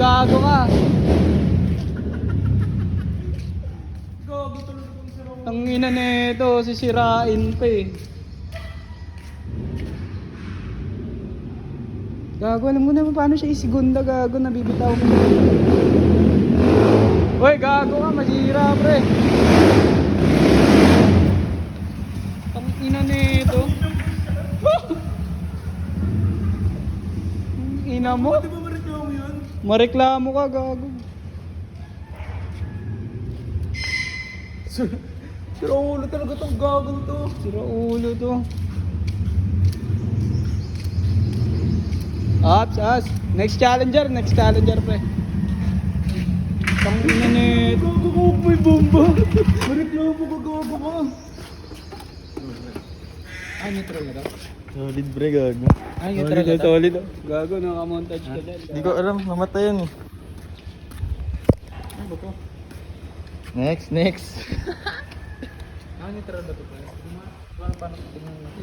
gago ka. Gago talaga itong sira. Ang ina nito, sisirain pa eh. Gago, alam mo naman paano siya isigunda, gago, nabibitaw ko. Uy, gago ka, masira pre. Ang ina nito. Ang ina mo. Di ba mareklamo yun? Mareklamo ka, gago. Sira ulo talaga itong gagong to. Sira ulo to. As. Next challenger pre. Ang ina nito. Gago ko, may bomba. Mareklamo ka, gago ka. Ah, neutral na daw. Solid pre, gago. Ay, neutral na daw. Solid. Gago, nakamontage ka dyan. Hindi ko alam, mamatay yan eh. Ano ba to? Next. Ah, neutral ba to? Paano tingnan?